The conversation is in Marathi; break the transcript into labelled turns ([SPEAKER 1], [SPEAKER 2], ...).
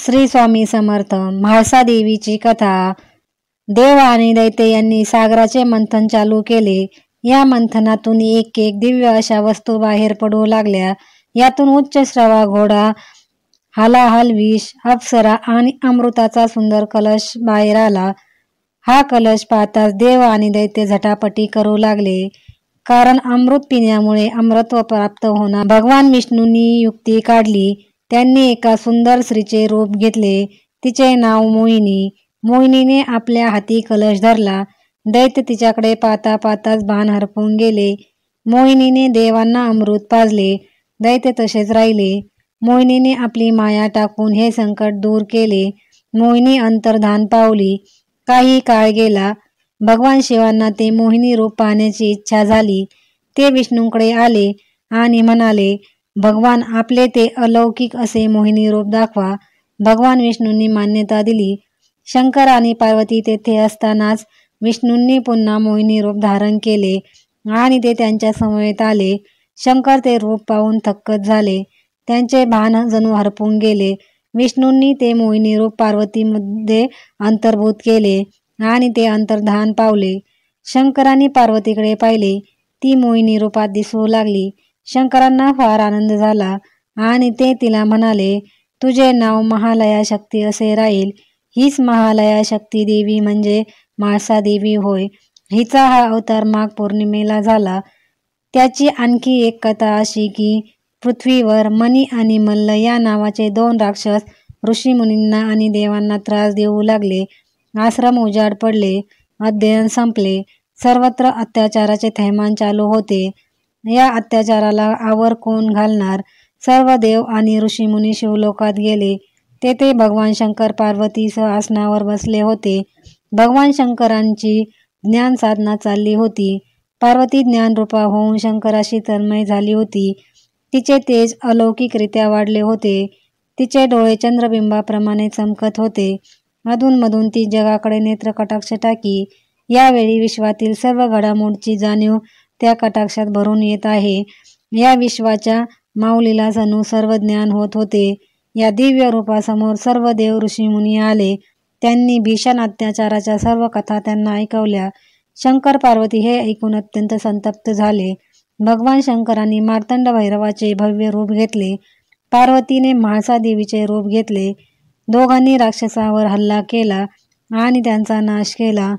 [SPEAKER 1] श्री स्वामी समर्थ. म्हाळसा देवीची कथा. देव आणि दैत्य यांनी सागराचे मंथन चालू केले. या मंथनातून एक एक दिव्य अशा वस्तू बाहेर पडू लागल्या. यातून उच्च श्रवा घोडा, हलाहल विष, अप्सरा आणि अमृताचा सुंदर कलश बाहेर आला. हा कलश पाहताच देव आणि दैत्य झटापटी करू लागले, कारण अमृत पिण्यामुळे अमरत्व प्राप्त होणार. भगवान विष्णूंनी युक्ती काढली. त्यांनी एका सुंदर स्त्रीचे रूप घेतले. तिचे नाव मोहिनी. मोहिनीने आपल्या हाती कलश धरला. दैत्य तिच्याकडे पाहता पाहताच भान हरपून गेले. मोहिनीने देवांना अमृत पाजले. दैत्य तसेच राहिले. मोहिनीने आपली माया टाकून हे संकट दूर केले. मोहिनी अंतर्धान पावली. काही काळ गेला. भगवान शिवांना ते मोहिनी रूप पाहण्याची इच्छा झाली. ते विष्णूंकडे आले आणि म्हणाले, भगवान, आपले ते अलौकिक असे मोहिनी रूप दाखवा. भगवान विष्णूंनी मान्यता दिली. शंकर आणि पार्वती तेथे असतानाच विष्णूंनी पुन्हा मोहिनी रूप धारण केले आणि ते त्यांच्या समवेत आले. शंकर ते रूप पाहून थक्कच झाले. त्यांचे भान जणू हरपून गेले. विष्णूंनी ते मोहिनी रूप पार्वतीमध्ये अंतर्भूत केले आणि ते अंतर्धान पावले. शंकरांनी पार्वतीकडे पाहिले. ती मोहिनी रूपात दिसू लागली. शंकरांना फार आनंद झाला आणि ते तिला म्हणाले, तुझे नाव महालया शक्ती असे राहील. हीच महालया शक्ती देवी म्हणजे म्हाळसा देवी होय. हिचा हा अवतार माघ पौर्णिमेला झाला. त्याची आणखी एक कथा अशी की पृथ्वीवर मणी आणि मल्ल या नावाचे दोन राक्षस ऋषीमुनींना आणि देवांना त्रास देऊ लागले. आश्रम उजाड पडले. अध्ययन संपले. सर्वत्र अत्याचाराचे थैमान चालू होते. या अत्याचाराला आवर कोण घालणार? सर्व देव आणि ऋषीमुनी शिवलोकात गेले. तेथे भगवान शंकर पार्वतीसह आसनावर बसले होते. भगवान शंकरांची ज्ञान साधना चालली होती. पार्वती ज्ञानरूपा होऊन शंकराशी तन्मय झाली होती. तिचे तेज अलौकिकरित्या वाढले होते. तिचे डोळे चंद्रबिंबाप्रमाणे चमकत होते. अधूनमधून ती जगाकडे नेत्रकटाक्ष टाकी. यावेळी विश्वातील सर्व घडामोडीची जाणीव त्या कटाक्षात भरून येत आहे. या विश्वाच्या माऊलीला जणू सर्व ज्ञान होत होते. या दिव्य रूपासमोर सर्व देव ऋषीमुनी आले. त्यांनी भीषण अत्याचाराच्या सर्व कथा त्यांना ऐकवल्या. शंकर पार्वती हे ऐकून अत्यंत संतप्त झाले. भगवान शंकरांनी मार्तंड भैरवाचे भव्य रूप घेतले. पार्वतीने म्हाळसा देवीचे रूप घेतले. दोघांनी राक्षसावर हल्ला केला आणि त्यांचा नाश केला.